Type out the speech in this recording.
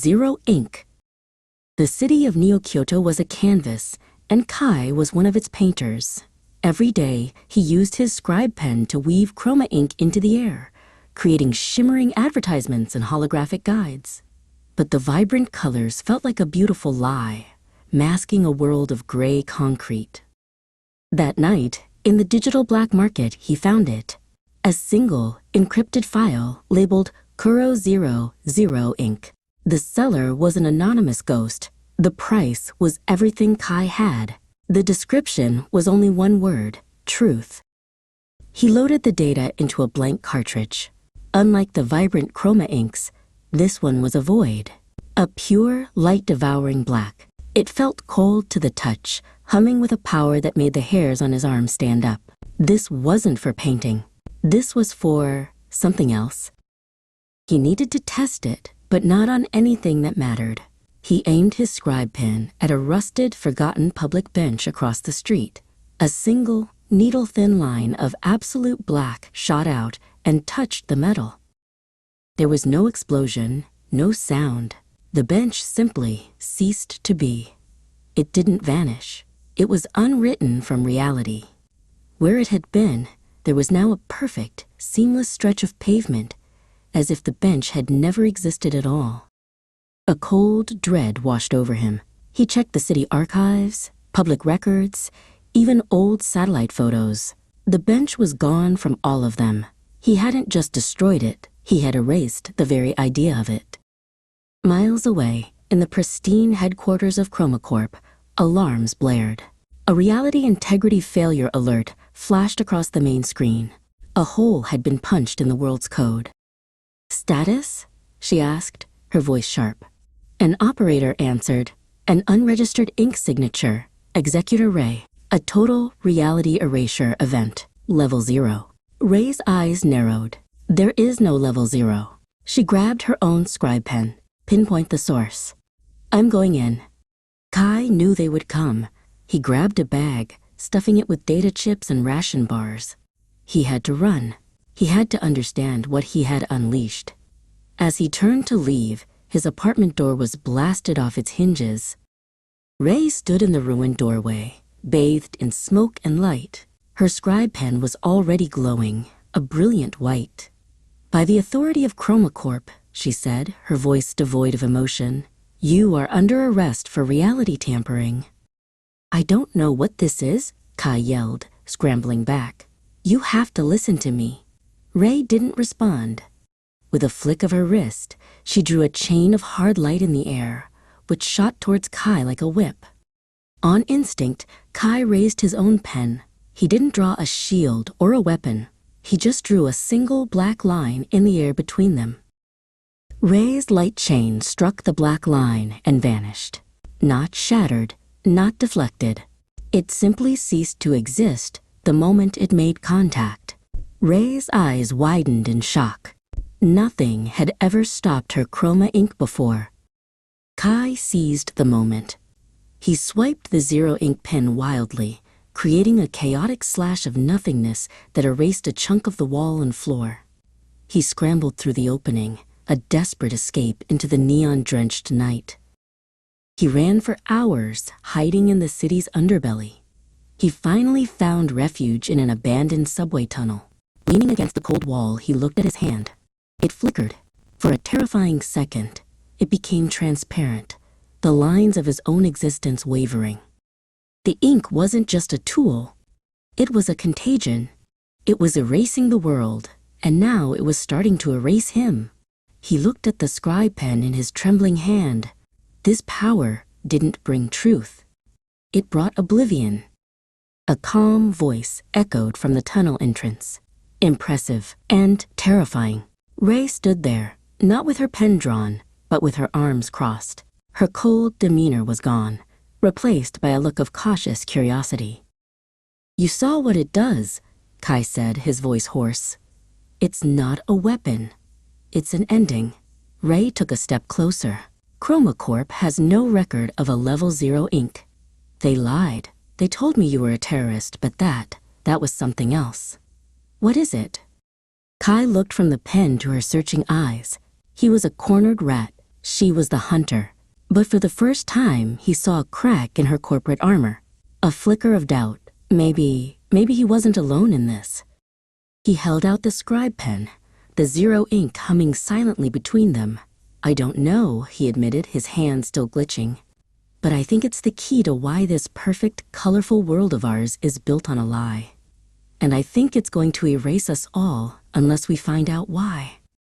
zero ink. The city of Neo-Kyoto was a canvas, and Kai was one of its painters. Every day, he used his scribe pen to weave chroma ink into the air, creating shimmering advertisements and holographic guides. But the vibrant colors felt like a beautiful lie, masking a world of gray concrete. That night, in the digital black market, he found it. A single, encrypted file labeled Kuro 00 ink. The seller was an anonymous ghost. The price was everything Kai had. The description was only one word: truth. He loaded the data into a blank cartridge. Unlike the vibrant chroma inks, this one was a void. A pure, light-devouring black. It felt cold to the touch, humming with a power that made the hairs on his arm stand up. This wasn't for painting. This was for something else. He needed to test it, but not on anything that mattered. He aimed his scribe pen at a rusted, forgotten public bench across the street. A single, needle-thin line of absolute black shot out and touched the metal. There was no explosion, no sound. The bench simply ceased to be. It didn't vanish. It was unwritten from reality. Where it had been, there was now a perfect, seamless stretch of pavement, as if the bench had never existed at all. A cold dread washed over him. He checked the city archives, public records, even old satellite photos. The bench was gone from all of them. He hadn't just destroyed it, he had erased the very idea of it. Miles away, in the pristine headquarters of ChromaCorp, alarms blared. A reality integrity failure alert flashed across the main screen. A hole had been punched in the world's code. "Status?" she asked, her voice sharp. An operator answered, "An unregistered ink signature, Executor Ray, a total reality erasure event, level 0. Ray's eyes narrowed. "There is no level 0. She grabbed her own scribe pen. "Pinpoint the source." "I'm going in." Kai knew they would come. He grabbed a bag, stuffing it with data chips and ration bars. He had to run. He had to understand what he had unleashed. As he turned to leave, his apartment door was blasted off its hinges. Ray stood in the ruined doorway, bathed in smoke and light. Her scribe pen was already glowing, a brilliant white. "By the authority of ChromaCorp," she said, her voice devoid of emotion, "you are under arrest for reality tampering." "I don't know what this is," Kai yelled, scrambling back. "You have to listen to me." Ray didn't respond. With a flick of her wrist, she drew a chain of hard light in the air, which shot towards Kai like a whip. On instinct, Kai raised his own pen. He didn't draw a shield or a weapon. He just drew a single black line in the air between them. Ray's light chain struck the black line and vanished. Not shattered, not deflected. It simply ceased to exist the moment it made contact. Ray's eyes widened in shock. Nothing had ever stopped her chroma ink before. Kai seized the moment. He swiped the 0 ink pen wildly, creating a chaotic slash of nothingness that erased a chunk of the wall and floor. He scrambled through the opening, a desperate escape into the neon-drenched night. He ran for hours, hiding in the city's underbelly. He finally found refuge in an abandoned subway tunnel. Leaning against the cold wall, he looked at his hand. It flickered. For a terrifying second, it became transparent, the lines of his own existence wavering. The ink wasn't just a tool. It was a contagion. It was erasing the world, and now it was starting to erase him. He looked at the scribe pen in his trembling hand. This power didn't bring truth. It brought oblivion. A calm voice echoed from the tunnel entrance, impressive and terrifying. Ray stood there, not with her pen drawn, but with her arms crossed. Her cold demeanor was gone, replaced by a look of cautious curiosity. "You saw what it does," Kai said, his voice hoarse. "It's not a weapon. It's an ending." Ray took a step closer. "ChromaCorp has no record of a level 0 ink. They lied. They told me you were a terrorist, but that was something else." "What is it?" Kai looked from the pen to her searching eyes. He was a cornered rat, She was the hunter, but for the first time he saw a crack in her corporate armor. A flicker of doubt. Maybe he wasn't alone in this. He held out the scribe pen, the zero ink humming silently between them. I don't know, he admitted, his hand still glitching. But I think it's the key to why this perfect, colorful world of ours is built on a lie. And I think it's going to erase us all unless we find out why.